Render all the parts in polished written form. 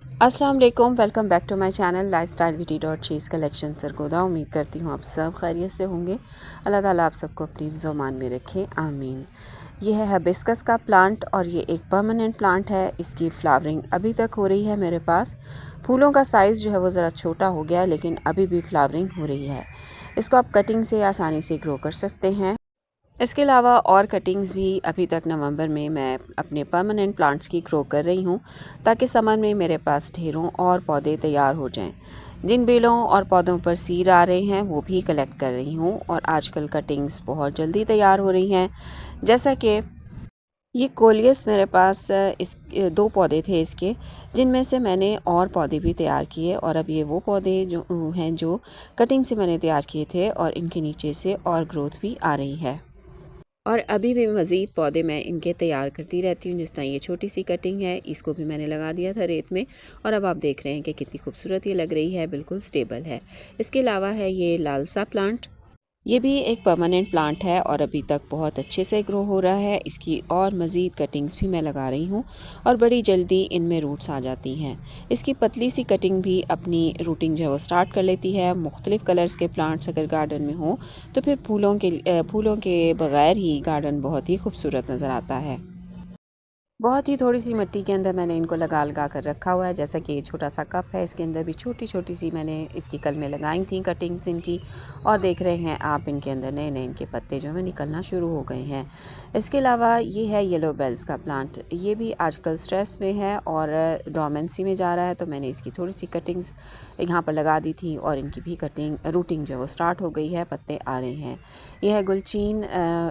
अस्सलाम वालेकुम, welcome back to my channel lifestyle beauty dot चीज़ कलेक्शन सरगोदा। उम्मीद करती हूँ आप सब खैरियत से होंगे। अल्लाह ताला आप सबको अपनी ज़ुबान में रखे, आमीन। ये है हिबिस्कस का प्लांट और ये एक परमानेंट प्लांट है। इसकी फ्लावरिंग अभी तक हो रही है मेरे पास। फूलों का साइज़ जो है वो ज़रा छोटा हो गया है, लेकिन अभी भी फ्लावरिंग हो रही है। इसको आप कटिंग से आसानी से ग्रो कर सकते हैं। इसके अलावा और कटिंग्स भी अभी तक नवंबर में मैं अपने परमानेंट प्लांट्स की ग्रो कर रही हूँ, ताकि समर में मेरे पास ढेरों और पौधे तैयार हो जाएं। जिन बेलों और पौधों पर सीड आ रहे हैं वो भी कलेक्ट कर रही हूँ, और आजकल कटिंग्स बहुत जल्दी तैयार हो रही हैं। जैसा कि ये कोलियस मेरे पास दो पौधे थे इसके, जिनमें से मैंने और पौधे भी तैयार किए, और अब ये वो पौधे जो हैं जो कटिंग से मैंने तैयार किए थे, और इनके नीचे से और ग्रोथ भी आ रही है। और अभी भी मज़ीद पौधे मैं इनके तैयार करती रहती हूँ। जिस तरह ये छोटी सी कटिंग है, इसको भी मैंने लगा दिया था रेत में, और अब आप देख रहे हैं कि कितनी खूबसूरत ये लग रही है, बिल्कुल स्टेबल है। इसके अलावा है ये लालसा प्लांट। ये भी एक परमानेंट प्लांट है और अभी तक बहुत अच्छे से ग्रो हो रहा है। इसकी और मज़ीद कटिंग्स भी मैं लगा रही हूँ, और बड़ी जल्दी इनमें रूट्स आ जाती हैं। इसकी पतली सी कटिंग भी अपनी रूटिंग जो है वो स्टार्ट कर लेती है। मुख्तलिफ़ कलर्स के प्लांट्स अगर गार्डन में हों तो फिर फूलों के बग़ैर ही गार्डन बहुत ही खूबसूरत नज़र आता है। बहुत ही थोड़ी सी मिट्टी के अंदर मैंने इनको लगा लगा कर रखा हुआ है। जैसा कि ये छोटा सा कप है, इसके अंदर भी छोटी छोटी सी मैंने इसकी कलमें लगाई थी कटिंग्स इनकी, और देख रहे हैं आप इनके अंदर नए नए इनके पत्ते जो है निकलना शुरू हो गए हैं। इसके अलावा ये है येलो बेल्स का प्लांट। ये भी आजकल स्ट्रेस में है और डोमेंसी में जा रहा है, तो मैंने इसकी थोड़ी सी कटिंग्स यहाँ पर लगा दी थी, और इनकी भी कटिंग रूटिंग जो है वो स्टार्ट हो गई है, पत्ते आ रहे हैं। यह है गुलचीन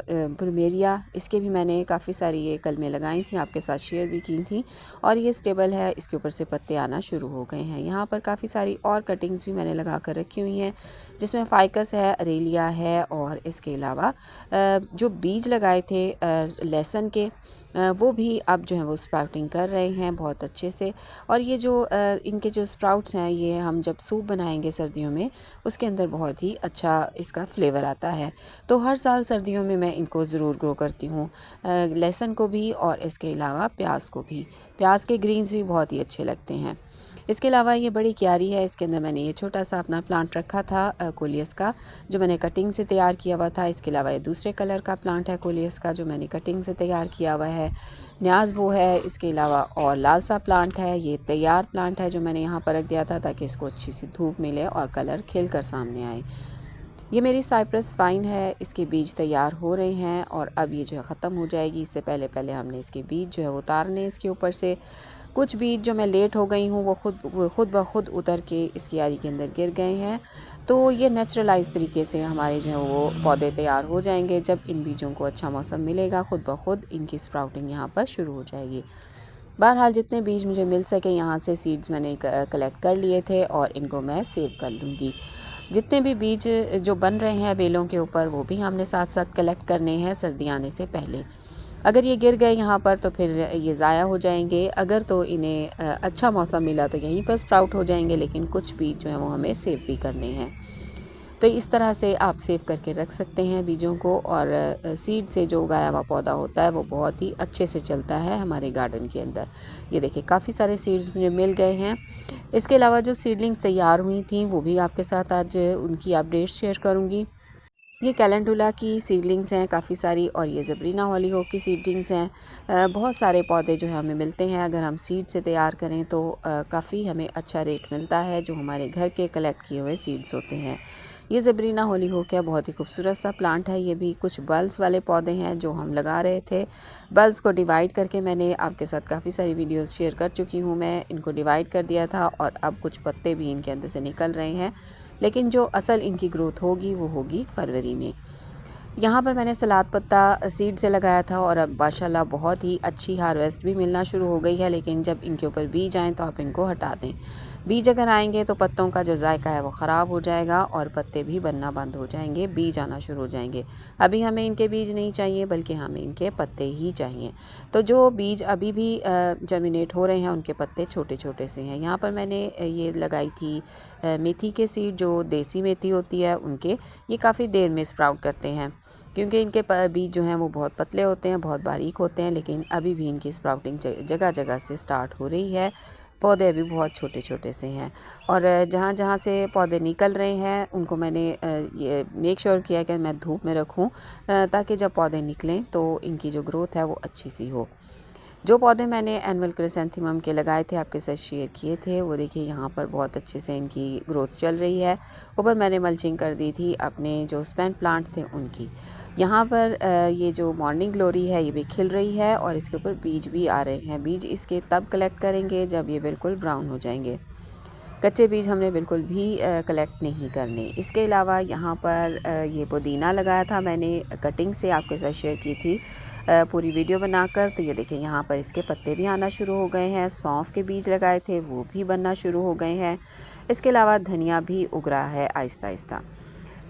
प्लूमेरिया। इसके भी मैंने काफ़ी सारी ये कलमें लगाई थी, आपके साथ शेयर भी की थी, और ये स्टेबल है। इसके ऊपर से पत्ते आना शुरू हो गए हैं। यहाँ पर काफ़ी सारी और कटिंग्स भी मैंने लगा कर रखी हुई हैं, जिसमें फाइकस है, अरेलिया है, और इसके अलावा जो बीज लगाए थे लहसुन के, वो भी अब जो है वो स्प्राउटिंग कर रहे हैं बहुत अच्छे से। और ये जो इनके जो स्प्राउट्स हैं, ये हम जब सूप बनाएंगे सर्दियों में, उसके अंदर बहुत ही अच्छा इसका फ्लेवर आता है। तो हर साल सर्दियों में मैं इनको ज़रूर ग्रो करती हूँ, लहसुन को भी और इसके अलावा प्याज को भी। प्याज के ग्रीन्स भी बहुत ही अच्छे लगते हैं। इसके अलावा ये बड़ी क्यारी है, इसके अंदर मैंने ये छोटा सा अपना प्लांट रखा था कोलियस का, जो मैंने कटिंग से तैयार किया हुआ था। इसके अलावा ये दूसरे कलर का प्लांट है कोलियस का, जो मैंने कटिंग से तैयार किया हुआ है। न्याज वो है। इसके अलावा और लाल सा प्लांट है, ये तैयार प्लांट है जो मैंने यहाँ पर रख दिया था, ताकि इसको अच्छी सी धूप मिले और कलर खिल कर सामने आए। ये मेरी साइप्रस वाइन है, इसके बीज तैयार हो रहे हैं, और अब ये जो है ख़त्म हो जाएगी। इससे पहले पहले हमने इसके बीज जो है उतारने इसके ऊपर से। कुछ बीज जो मैं लेट हो गई हूँ वो खुद ब खुद उतर के इस क्यारी के अंदर गिर गए हैं। तो ये नेचुरलाइज तरीके से हमारे जो है वो पौधे तैयार हो जाएंगे। जब इन बीजों को अच्छा मौसम मिलेगा, खुद ब खुद इनकी स्प्राउटिंग यहाँ पर शुरू हो जाएगी। बहरहाल जितने बीज मुझे मिल सके यहाँ से सीड्स मैंने कलेक्ट कर लिए थे, और इनको मैं सेव कर लूँगी। जितने भी बीज जो बन रहे हैं बेलों के ऊपर, वो भी हमने साथ साथ कलेक्ट करने हैं सर्दी आने से पहले। अगर ये गिर गए यहाँ पर तो फिर ये ज़ाया हो जाएंगे। अगर तो इन्हें अच्छा मौसम मिला तो यहीं पर स्प्राउट हो जाएंगे, लेकिन कुछ बीज जो हैं वो हमें सेव भी करने हैं। तो इस तरह से आप सेव करके रख सकते हैं बीजों को, और सीड से जो उगाया हुआ पौधा होता है वो बहुत ही अच्छे से चलता है हमारे गार्डन के अंदर। ये देखिए काफ़ी सारे सीड्स मुझे मिल गए हैं। इसके अलावा जो सीडलिंग्स तैयार हुई थी वो भी आपके साथ आज उनकी अपडेट शेयर करूँगी। ये कैलेंडुला की सीडलिंग्स हैं काफ़ी सारी, और ये ज़बरीना हॉलीहोक की सीडलिंग्स हैं। बहुत सारे पौधे जो है हमें मिलते हैं अगर हम सीड से तैयार करें तो काफ़ी हमें अच्छा रेट मिलता है, जो हमारे घर के कलेक्ट किए हुए सीड्स होते हैं। ये ज़बरीना हॉलीहोक है, बहुत ही खूबसूरत सा प्लांट है। ये भी कुछ बल्ब्स वाले पौधे हैं जो हम लगा रहे थे। बल्ब्स को डिवाइड करके मैंने आपके साथ काफ़ी सारी वीडियोस शेयर कर चुकी हूँ। मैं इनको डिवाइड कर दिया था, और अब कुछ पत्ते भी इनके अंदर से निकल रहे हैं, लेकिन जो असल इनकी ग्रोथ होगी वो होगी फरवरी में। यहाँ पर मैंने सलाद पत्ता सीड से लगाया था, और अब माशाल्लाह बहुत ही अच्छी हार्वेस्ट भी मिलना शुरू हो गई है। लेकिन जब इनके ऊपर बीज आएँ तो आप इनको हटा दें। बीज अगर आएंगे तो पत्तों का जो जायका है वो ख़राब हो जाएगा, और पत्ते भी बनना बंद हो जाएंगे, बीज आना शुरू हो जाएंगे। अभी हमें इनके बीज नहीं चाहिए, बल्कि हमें इनके पत्ते ही चाहिए। तो जो बीज अभी भी जर्मिनेट हो रहे हैं, उनके पत्ते छोटे छोटे से हैं। यहाँ पर मैंने ये लगाई थी मेथी के सीड, जो देसी मेथी होती है उनके। ये काफ़ी देर में स्प्राउट करते हैं, क्योंकि इनके बीज जो हैं वो बहुत पतले होते हैं, बहुत बारीक होते हैं, लेकिन अभी भी इनकी स्प्राउटिंग जगह जगह से स्टार्ट हो रही है। पौधे अभी बहुत छोटे छोटे से हैं और जहाँ जहाँ से पौधे निकल रहे हैं उनको मैंने ये मेक श्योर किया कि मैं धूप में रखूँ ताकि जब पौधे निकलें तो इनकी जो ग्रोथ है वो अच्छी सी हो। जो पौधे मैंने एनुअल क्रिसैंथेमम के लगाए थे आपके साथ शेयर किए थे वो देखिए यहाँ पर बहुत अच्छे से इनकी ग्रोथ चल रही है। ऊपर मैंने मल्चिंग कर दी थी अपने जो स्पैन प्लांट्स थे उनकी। यहाँ पर ये जो मॉर्निंग ग्लोरी है ये भी खिल रही है और इसके ऊपर बीज भी आ रहे हैं। बीज इसके तब कलेक्ट करेंगे जब ये बिल्कुल ब्राउन हो जाएंगे। कच्चे बीज हमने बिल्कुल भी कलेक्ट नहीं करने। इसके अलावा यहाँ पर ये पुदीना लगाया था मैंने, कटिंग से आपके साथ शेयर की थी पूरी वीडियो बनाकर। तो ये देखें यहाँ पर इसके पत्ते भी आना शुरू हो गए हैं। सौंफ के बीज लगाए थे वो भी बनना शुरू हो गए हैं। इसके अलावा धनिया भी उग रहा है आहिस्ता आहिस्ता।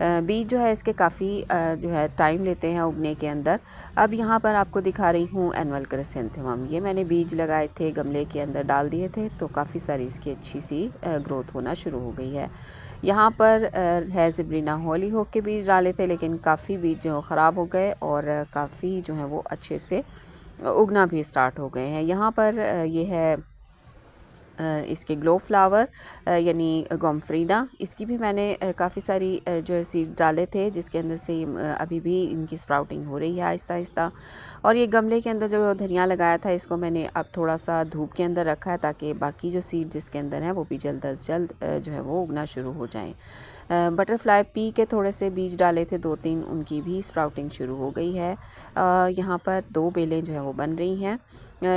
बीज जो है इसके काफ़ी जो है टाइम लेते हैं उगने के अंदर। अब यहाँ पर आपको दिखा रही हूँ एनुअल क्रिसैंथेमम। ये मैंने बीज लगाए थे, गमले के अंदर डाल दिए थे तो काफ़ी सारी इसकी अच्छी सी ग्रोथ होना शुरू हो गई है। यहाँ पर है ज़िबलिना हॉलीहॉक के बीज डाले थे लेकिन काफ़ी बीज जो ख़राब हो गए और काफ़ी जो है वो अच्छे से उगना भी स्टार्ट हो गए हैं। यहाँ पर ये है इसके ग्लो फ्लावर यानी गोम्फ्रीना। इसकी भी मैंने काफ़ी सारी जो है सीड डाले थे जिसके अंदर से अभी भी इनकी स्प्राउटिंग हो रही है आहिस्ता आहिस्ता। और ये गमले के अंदर जो धनिया लगाया था इसको मैंने अब थोड़ा सा धूप के अंदर रखा है ताकि बाकी जो सीड जिसके अंदर है वो भी जल्द अज जल्द जो है वो उगना शुरू हो जाएँ। बटरफ्लाई पी के थोड़े से बीज डाले थे 2-3, उनकी भी स्प्राउटिंग शुरू हो गई है। यहाँ पर 2 बेलें जो है वो बन रही हैं।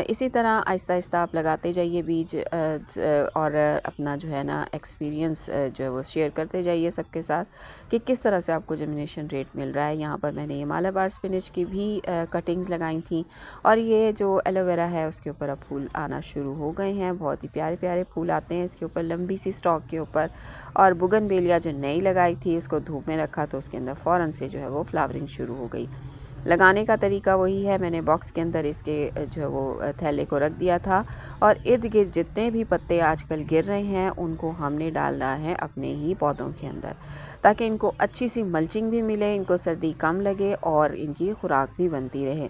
इसी तरह आहिस्ता आहिस्ता आप लगाते जाइए बीज और अपना जो है ना एक्सपीरियंस जो है वो शेयर करते जाइए सबके साथ कि किस तरह से आपको जर्मिनेशन रेट मिल रहा है। यहाँ पर मैंने ये मालाबार स्पिनच की भी कटिंग्स लगाई थी और ये जो एलोवेरा है उसके ऊपर अब फूल आना शुरू हो गए हैं। बहुत ही प्यारे प्यारे फूल आते हैं इसके ऊपर लंबी सी स्टॉक के ऊपर। और बुगनवेलिया जो नई लगाई थी उसको धूप में रखा तो उसके अंदर फ़ौरन से जो है वो फ्लावरिंग शुरू हो गई। लगाने का तरीका वही है, मैंने बॉक्स के अंदर इसके जो है वो थैले को रख दिया था और इर्द गिर्द जितने भी पत्ते आजकल गिर रहे हैं उनको हमने डालना है अपने ही पौधों के अंदर ताकि इनको अच्छी सी मल्चिंग भी मिले, इनको सर्दी कम लगे और इनकी खुराक भी बनती रहे।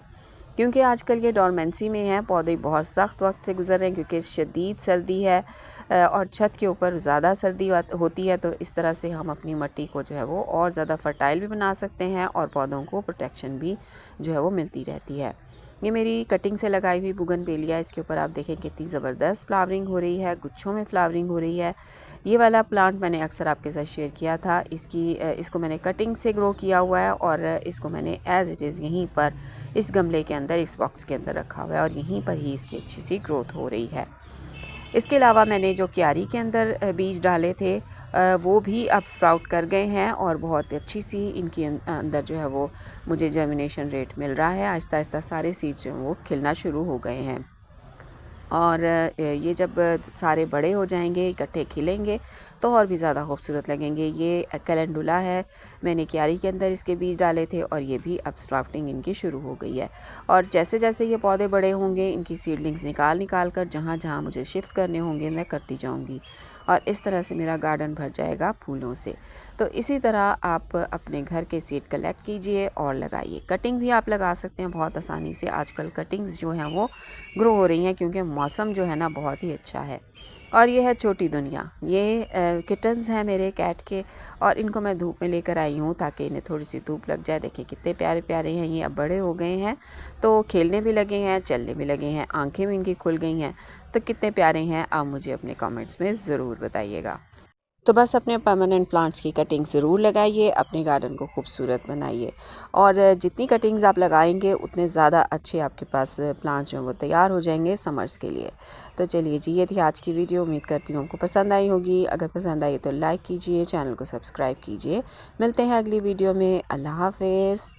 क्योंकि आजकल ये डोरमेंसी में है, पौधे बहुत सख्त वक्त से गुजर रहे हैं क्योंकि शदीद सर्दी है और छत के ऊपर ज़्यादा सर्दी होती है। तो इस तरह से हम अपनी मिट्टी को जो है वो और ज़्यादा फर्टाइल भी बना सकते हैं और पौधों को प्रोटेक्शन भी जो है वो मिलती रहती है। ये मेरी कटिंग से लगाई हुई बुगनवेलिया, इसके ऊपर आप देखें कितनी ज़बरदस्त फ्लावरिंग हो रही है, गुच्छों में फ्लावरिंग हो रही है। ये वाला प्लांट मैंने अक्सर आपके साथ शेयर किया था। इसको मैंने कटिंग से ग्रो किया हुआ है और इसको मैंने एज़ इट इज़ यहीं पर इस गमले के अंदर, इस बॉक्स के अंदर रखा हुआ है और यहीं पर ही इसकी अच्छी सी ग्रोथ हो रही है। इसके अलावा मैंने जो क्यारी के अंदर बीज डाले थे वो भी अब स्प्राउट कर गए हैं और बहुत अच्छी सी इनके अंदर जो है वो मुझे जर्मिनेशन रेट मिल रहा है। आहिस्ता आहिस्ता सारे सीड्स जो हैं वो खिलना शुरू हो गए हैं और ये जब सारे बड़े हो जाएंगे, इकट्ठे खिलेंगे तो और भी ज़्यादा खूबसूरत लगेंगे। ये कैलेंडुला है, मैंने क्यारी के अंदर इसके बीज डाले थे और ये भी अब स्प्राउटिंग इनकी शुरू हो गई है। और जैसे जैसे ये पौधे बड़े होंगे इनकी सीडलिंग्स निकाल कर जहाँ जहाँ मुझे शिफ्ट करने होंगे मैं करती जाऊँगी और इस तरह से मेरा गार्डन भर जाएगा फूलों से। तो इसी तरह आप अपने घर के सीड कलेक्ट कीजिए और लगाइए। कटिंग भी आप लगा सकते हैं बहुत आसानी से। आजकल कटिंग्स जो हैं वो ग्रो हो रही हैं क्योंकि मौसम जो है ना बहुत ही अच्छा है। और ये है छोटी दुनिया, ये किटन्स हैं मेरे कैट के और इनको मैं धूप में लेकर आई हूँ ताकि इन्हें थोड़ी सी धूप लग जाए। देखिए कितने प्यारे प्यारे हैं ये, अब बड़े हो गए हैं तो खेलने भी लगे हैं, चलने भी लगे हैं, आंखें भी इनकी खुल गई हैं। तो कितने प्यारे हैं आप मुझे अपने कमेंट्स में ज़रूर बताइएगा। तो बस अपने परमानेंट प्लांट्स की कटिंग ज़रूर लगाइए, अपने गार्डन को खूबसूरत बनाइए और जितनी कटिंग्स आप लगाएंगे उतने ज़्यादा अच्छे आपके पास प्लांट्स जो हैं वो तैयार हो जाएंगे समर्स के लिए। तो चलिए जी, ये थी आज की वीडियो। उम्मीद करती हूँ आपको पसंद आई होगी। अगर पसंद आई तो लाइक कीजिए, चैनल को सब्सक्राइब कीजिए। मिलते हैं अगली वीडियो में। अल्लाह हाफिज़।